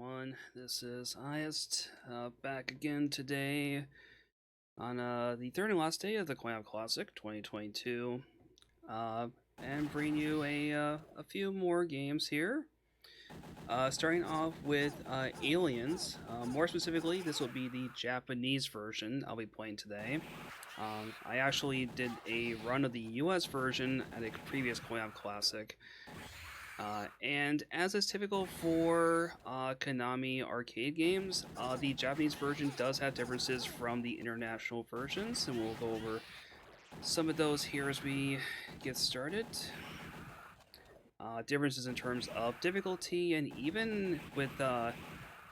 everyone. This is Iast, back again today on the third and last day of the Coin Op Classic 2022, and bring you a few more games here. Starting off with Aliens. More specifically, this will be the Japanese version I'll be playing today. I actually did a run of the US version at a previous Coin Op Classic. And as is typical for Konami arcade games, the Japanese version does have differences from the international versions, and we'll go over some of those here as we get started. Differences in terms of difficulty, and even with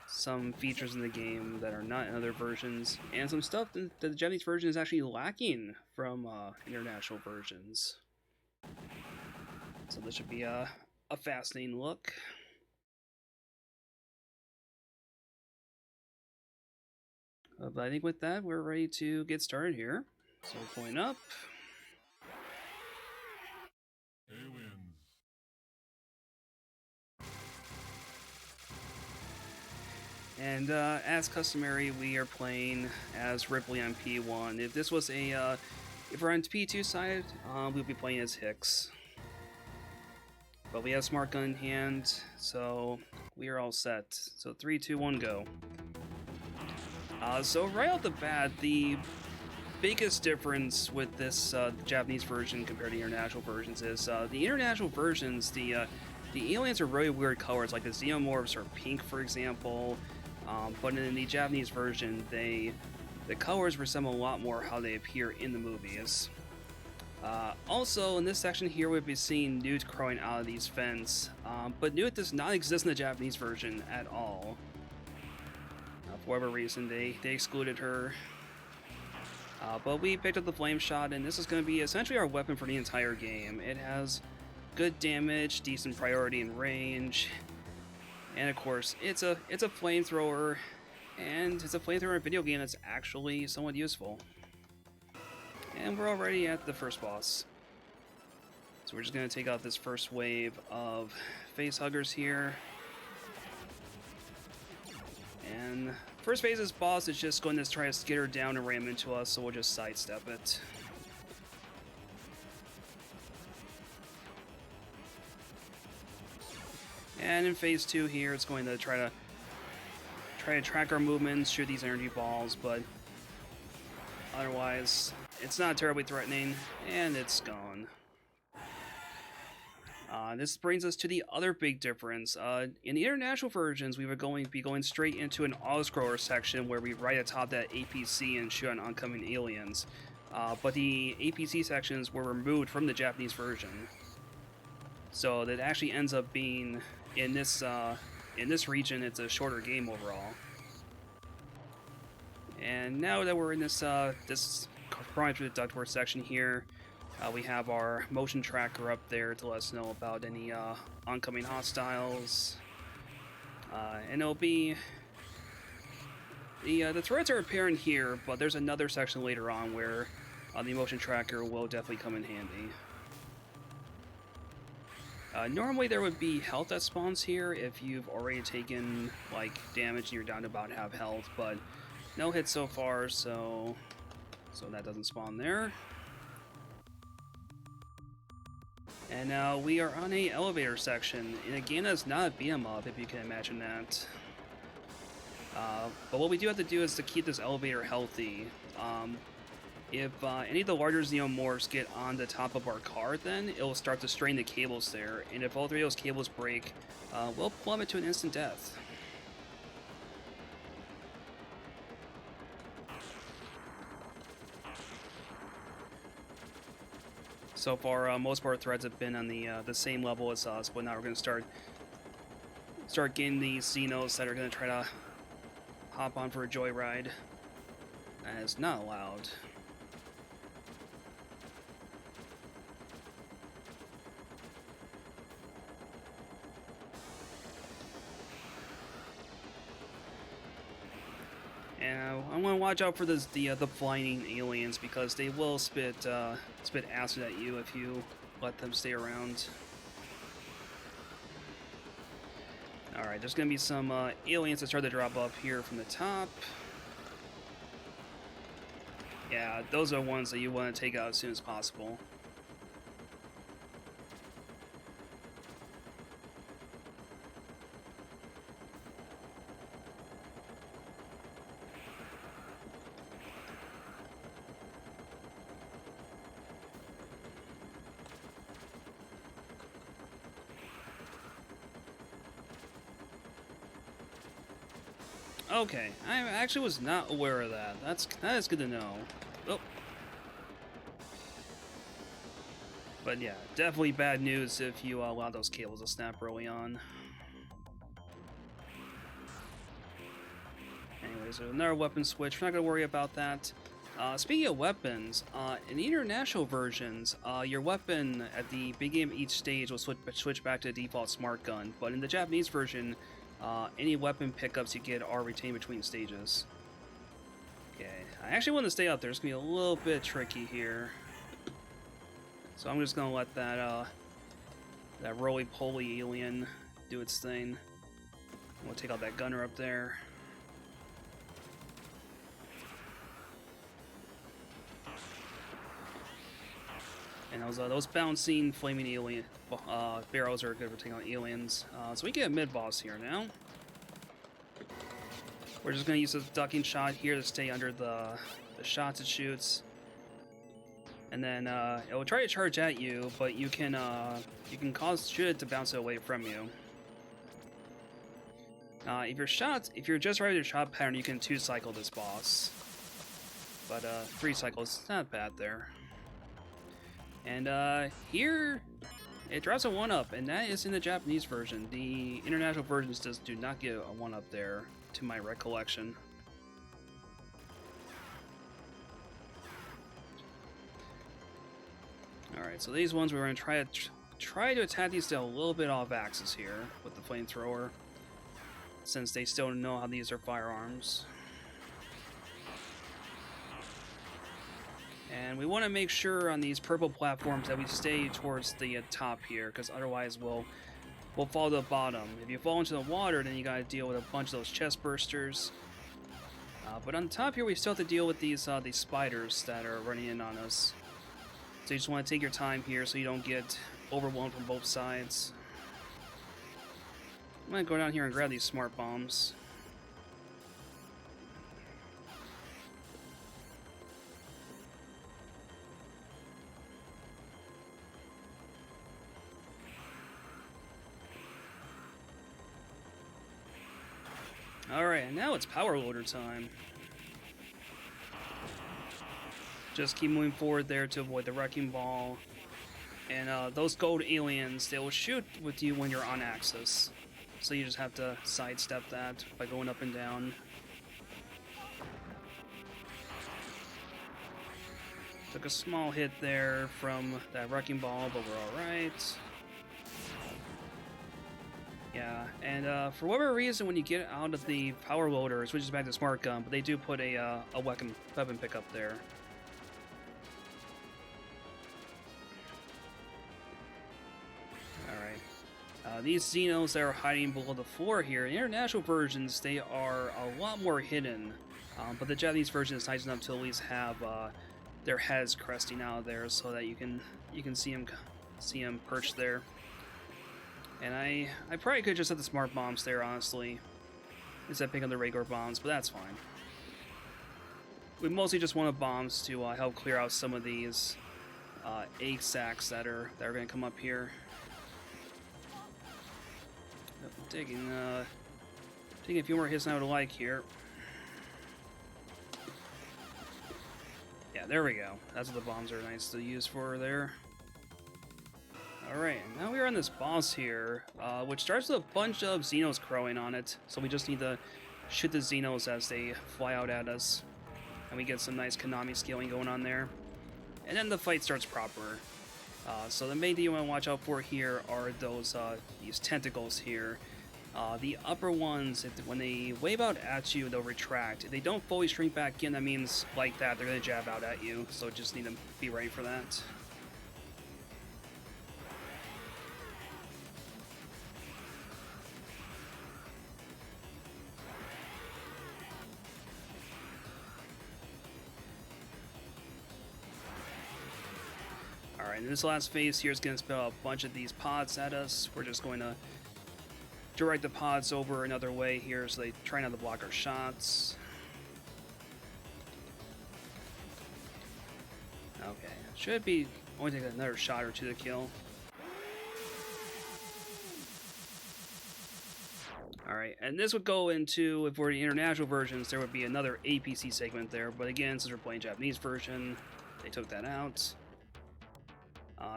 some features in the game that are not in other versions, and some stuff that the Japanese version is actually lacking from international versions. So this should be a fascinating look. But I think with that, we're ready to get started here. So point up. Aliens. And as customary, we are playing as Ripley on P1. If this was if we're on P2 side, we'll be playing as Hicks. But we have Smart Gun in hand, so we are all set. So 3, 2, 1, go. So right off the bat, the biggest difference with this Japanese version compared to international versions is the international versions, the aliens are really weird colors, like the xenomorphs are pink, for example. But in the Japanese version, the colors resemble a lot more how they appear in the movies. Also, in this section here, we'll be seeing Newt crawling out of these vents, but Newt does not exist in the Japanese version at all. For whatever reason, they excluded her. But we picked up the flame shot, and this is going to be essentially our weapon for the entire game. It has good damage, decent priority and range, and of course, it's a flamethrower, and it's a flamethrower in a video game that's actually somewhat useful. And we're already at the first boss. So we're just going to take out this first wave of facehuggers here. And first phase of this boss is just going to try to skitter down and ram into us, so we'll just sidestep it. And in phase 2 here, it's going to try to track our movements, shoot these energy balls, but otherwise, it's not terribly threatening, and it's gone. This brings us to the other big difference. In the international versions, we would be going straight into an auto-scroller section where we right atop that APC and shoot on oncoming aliens. But the APC sections were removed from the Japanese version. So that actually ends up being, in this region, it's a shorter game overall. And now that we're in this crawling through the ductwork section here, we have our motion tracker up there to let us know about any oncoming hostiles. And it'll be the threats are apparent here, but there's another section later on where the motion tracker will definitely come in handy. Normally there would be health that spawns here if you've already taken like damage and you're down to about half health, but no hits so far, so that doesn't spawn there. And now we are on a elevator section in a game that's not a beat 'em up, if you can imagine that. But what we do have to do is to keep this elevator healthy. If any of the larger xenomorphs get on the top of our car, then it'll start to strain the cables there, and if all three of those cables break, we'll plummet to an instant death. So far, most of our threats have been on the same level as us, but now we're going to start getting these Xenos that are going to try to hop on for a joyride. That is not allowed. And I'm going to watch out for the blinding aliens, because they will spit acid at you if you let them stay around. Alright, there's gonna be some aliens that start to drop up here from the top. Yeah, those are ones that you want to take out as soon as possible. Okay, I actually was not aware of that. That is good to know. Oh. But yeah, definitely bad news if you allow those cables to snap early on. Anyways, another weapon switch. We're not gonna worry about that. Speaking of weapons, in the international versions, your weapon at the beginning of each stage will switch back to the default smart gun. But in the Japanese version, any weapon pickups you get are retained between stages. Okay, I actually want to stay up there. It's gonna be a little bit tricky here, so I'm just gonna let that that roly-poly alien do its thing. I'm gonna take out that gunner up there. And those bouncing flaming alien barrels are good for taking out aliens. So we get a mid-boss here now. We're just going to use this ducking shot here to stay under the shots it shoots. And then it will try to charge at you, but you can shoot it to bounce it away from you. If you're just right with your shot pattern, you can 2-cycle this boss. But 3 cycles, not bad there. And here, it drops a 1-up, and that is in the Japanese version. The international versions just do not get a 1-up there, to my recollection. Alright, so these ones we're going to try to attack these a little bit off axis here with the flamethrower, since they still don't know how these are firearms. And we want to make sure on these purple platforms that we stay towards the top here, because otherwise we'll fall to the bottom. If you fall into the water, then you got to deal with a bunch of those chest bursters. But on top here, we still have to deal with these spiders that are running in on us. So you just want to take your time here so you don't get overwhelmed from both sides. I'm going to go down here and grab these smart bombs. Alright, and now it's power loader time. Just keep moving forward there to avoid the wrecking ball. And those gold aliens, they will shoot with you when you're on axis. So you just have to sidestep that by going up and down. Took a small hit there from that wrecking ball, but we're alright. Yeah, and for whatever reason, when you get out of the power loader, it switches back to smart gun, but they do put a weapon pickup there. Alright. These Xenos that are hiding below the floor here, in international versions, they are a lot more hidden, but the Japanese version is nice enough to at least have their heads cresting out of there so that you can see them perched there. And I probably could just set the smart bombs there, honestly, instead of picking up the regular bombs, but that's fine. We mostly just wanted bombs to help clear out some of these egg sacs that are going to come up here. Taking a few more hits than I would like here. Yeah, there we go. That's what the bombs are nice to use for there. Alright, now we are on this boss here, which starts with a bunch of Xenos crowing on it, so we just need to shoot the Xenos as they fly out at us, and we get some nice Konami scaling going on there. And then the fight starts proper. So the main thing you want to watch out for here are these tentacles here. The upper ones, when they wave out at you, they'll retract. If they don't fully shrink back in, that means, like that, they're going to jab out at you, so just need to be ready for that. Alright, and this last phase here is going to spit out a bunch of these pods at us. We're just going to direct the pods over another way here so they try not to block our shots. Okay, should be only take another shot or two to kill. Alright, and this would go into, if we're the international versions, there would be another APC segment there, but again, since we're playing Japanese version, they took that out.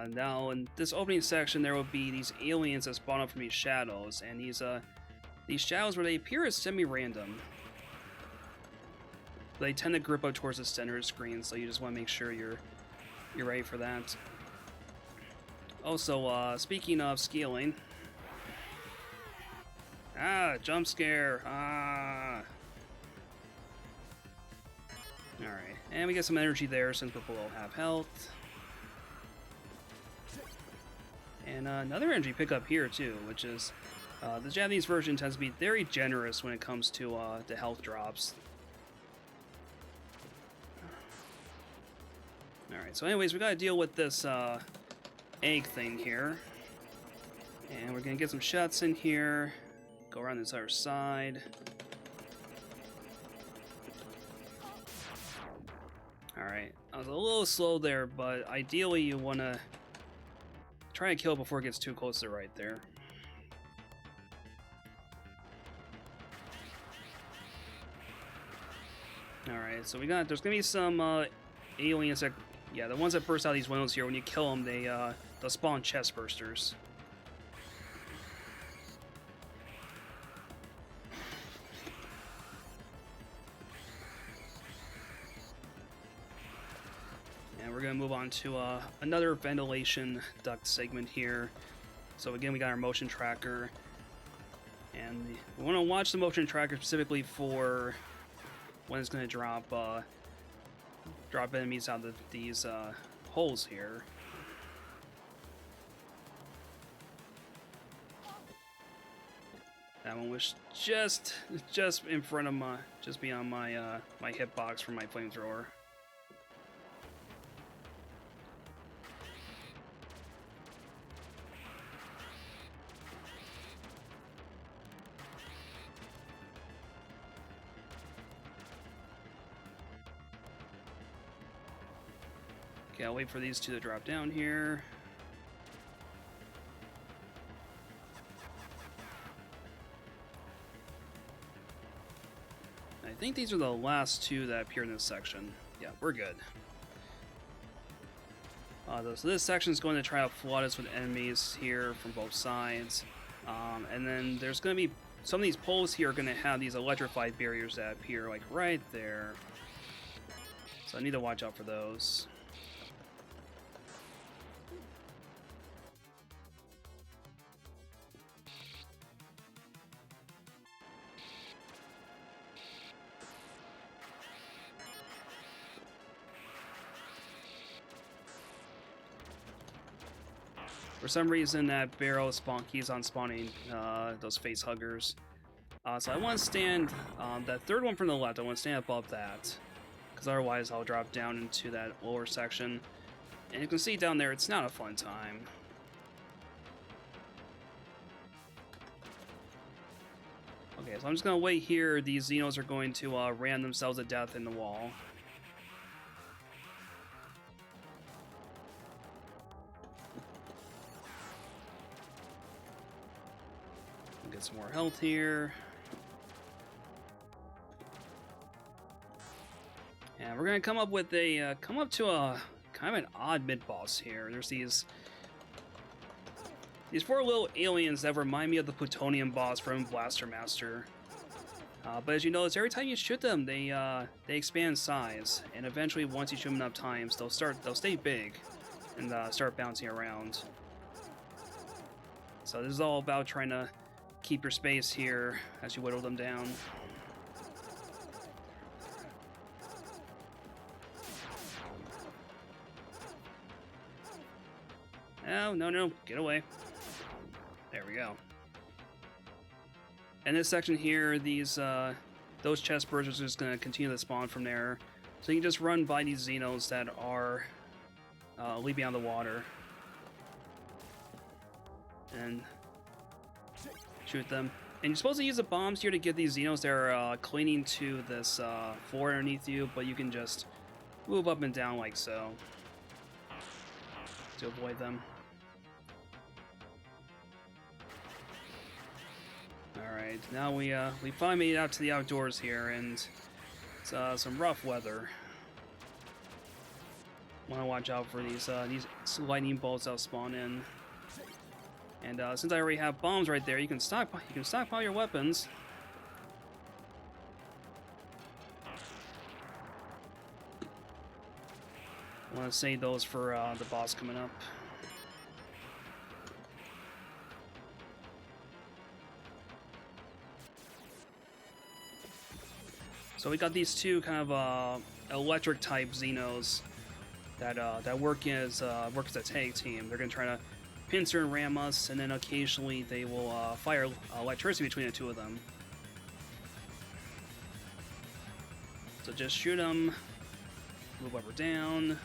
Now, in this opening section, there will be these aliens that spawn up from these shadows, and these shadows where they appear as semi-random. They tend to grip up towards the center of the screen, so you just want to make sure you're ready for that. Also, speaking of scaling... jump scare! Alright, and we get some energy there since we're below half health. And another energy pickup here too, which is the Japanese version tends to be very generous when it comes to the health drops. Alright, so anyways, we gotta deal with this egg thing here. And we're gonna get some shots in here, go around this other side. Alright, I was a little slow there, but ideally you wanna try to kill it before it gets too close to the right there. Alright, so there's gonna be some aliens that, yeah, the ones that burst out of these windows here, when you kill them, they'll spawn chest bursters. And we're gonna move on to another ventilation duct segment here. So again, we got our motion tracker, and we want to watch the motion tracker specifically for when it's going to drop enemies out of these holes here. That one was just in front of my, just beyond my my hitbox from my flamethrower. Okay, I'll wait for these two to drop down here. I think these are the last two that appear in this section. Yeah, we're good. So this section is going to try to flood us with enemies here from both sides. And then there's going to be some of these poles here are going to have these electrified barriers that appear like right there. So I need to watch out for those. For some reason, that barrel keeps on spawning those face huggers. So I want to stand, that third one from the left, I want to stand above that. Because otherwise I'll drop down into that lower section. And you can see down there, it's not a fun time. Okay, so I'm just going to wait here. These Xenos are going to ram themselves to death in the wall. Get some more health here. And we're gonna come up with a to a kind of an odd mid-boss here. There's these four little aliens that remind me of the plutonium boss from Blaster Master. But as you notice, every time you shoot them, they expand in size, and eventually, once you shoot them enough times, they'll stay big and start bouncing around. So this is all about trying to keep your space here as you whittle them down. Oh, no, get away. There we go. And this section here, those chest bursts are just going to continue to spawn from there. So you can just run by these Xenos that are leaping out of the water. And shoot them. And you're supposed to use the bombs here to get these Xenos that are clinging to this floor underneath you, but you can just move up and down like so to avoid them. Alright, now we finally made it out to the outdoors here, and it's some rough weather. Want to watch out for these lightning bolts that'll spawn in. And since I already have bombs right there, you can stockpile your weapons. I want to save those for the boss coming up. So we got these two kind of electric type Xenos that work as a tag team. They're gonna try to pincer and ram us, and then occasionally they will fire electricity between the two of them. So just shoot them, move up or down.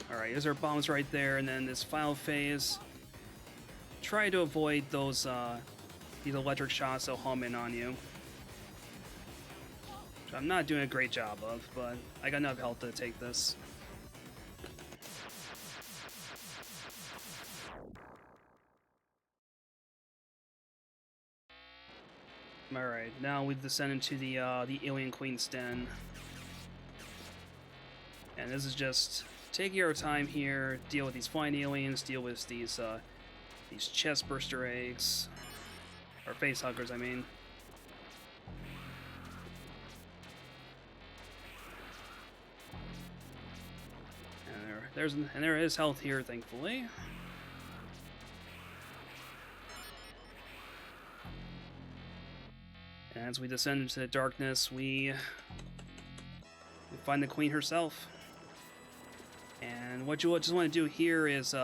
Alright, there's our bombs right there, and then this final phase, try to avoid those these electric shots that'll hum in on you. Which I'm not doing a great job of, but I got enough health to take this. Alright, now we've descended to the Alien Queen's Den. And this is just taking our time here, deal with these flying aliens, deal with these chest burster eggs. Or face huggers, I mean. And there is health here, thankfully. And as we descend into the darkness, we find the queen herself. And what you just want to do here is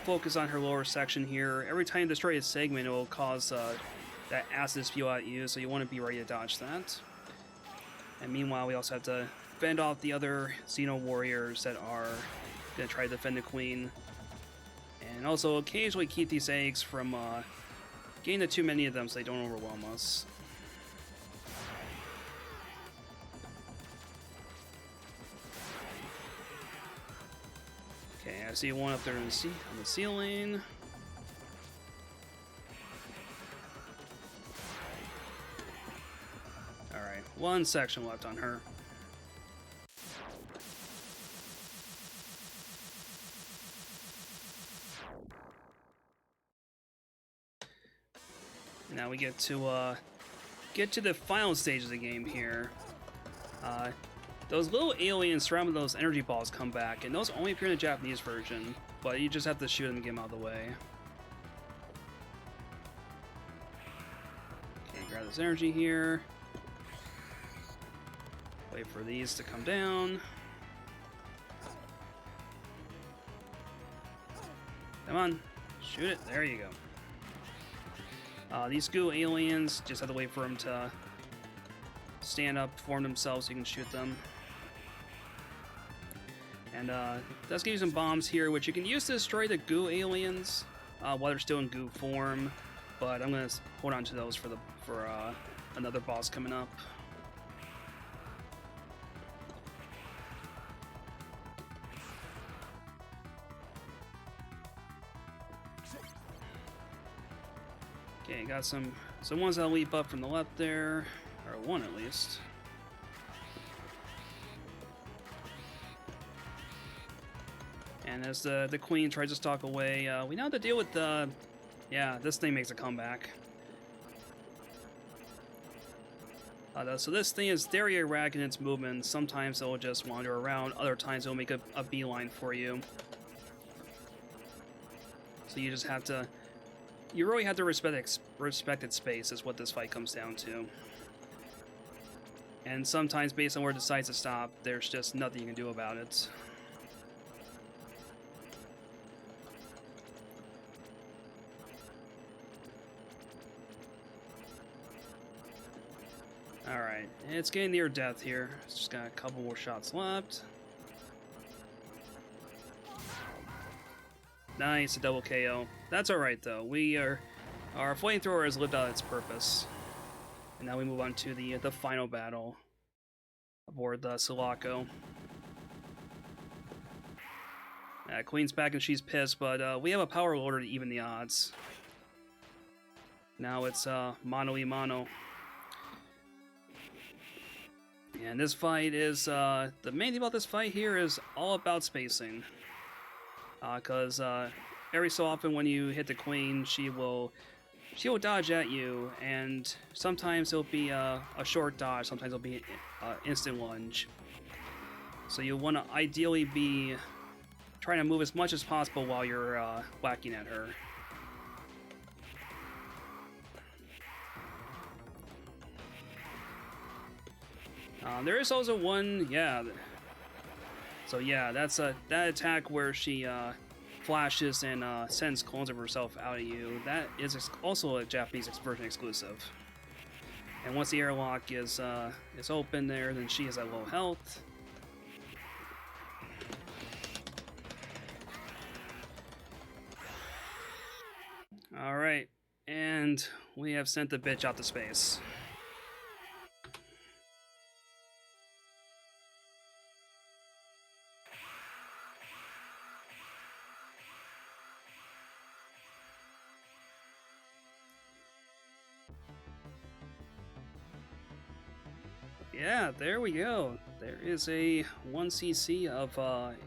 focus on her lower section here. Every time you destroy a segment, it will cause that acid to spew at you, so you want to be ready to dodge that. And meanwhile, we also have to fend off the other Xeno warriors that are going to try to defend the queen. And also occasionally keep these eggs from getting to too many of them so they don't overwhelm us. Okay, I see one up there on the ceiling. Alright, one section left on her. Now we get to the final stage of the game here. Those little aliens surrounding those energy balls come back, and those only appear in the Japanese version, but you just have to shoot them and get them out of the way. Okay, grab this energy here. Wait for these to come down. Come on, shoot it. There you go. These goo aliens, just have to wait for them to stand up, form themselves so you can shoot them. And that's give you some bombs here, which you can use to destroy the goo aliens while they're still in goo form. But I'm gonna hold on to those for another boss coming up. Okay, got some ones that leap up from the left there, or one at least. And as the queen tries to stalk away, we now have to deal with the... Yeah, this thing makes a comeback. So this thing is very erratic in its movement. Sometimes it will just wander around, other times it will make a beeline for you. So you just have to... You really have to respect its space, is what this fight comes down to. And sometimes, based on where it decides to stop, there's just nothing you can do about it. Alright, it's getting near death here. It's just got a couple more shots left. Nice, a double KO. That's alright though. Our flamethrower has lived out its purpose. And now we move on to the final battle aboard the Sulaco. Queen's back and she's pissed, but we have a power loader to even the odds. Now it's mano y mano. And this fight is, the main thing about this fight here is all about spacing. Because every so often when you hit the queen, she will dodge at you, and sometimes it'll be a short dodge, sometimes it'll be an instant lunge. So you want to ideally be trying to move as much as possible while you're whacking at her. There is also one, yeah. So yeah, that's that attack where she flashes and sends clones of herself out at you. That is also a Japanese version exclusive. And once the airlock is open there, then she is at low health. All right, and we have sent the bitch out to space. Yeah, there we go. There is a 1cc of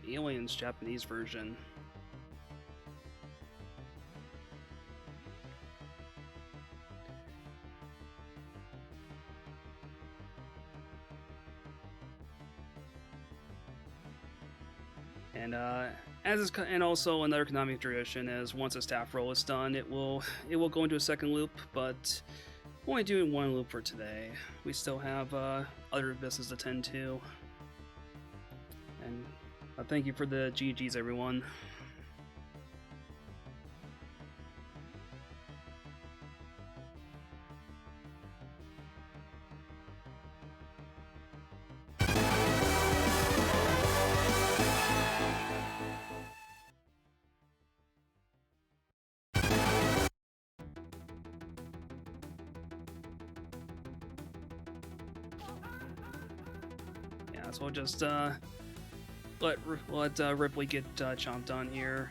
Aliens Japanese version. And and also another Konami tradition is once a staff roll is done, it will go into a second loop, but only doing one loop for today. We still have other business to tend to. And thank you for the GGs, everyone. So we'll just let Ripley get chomped on here.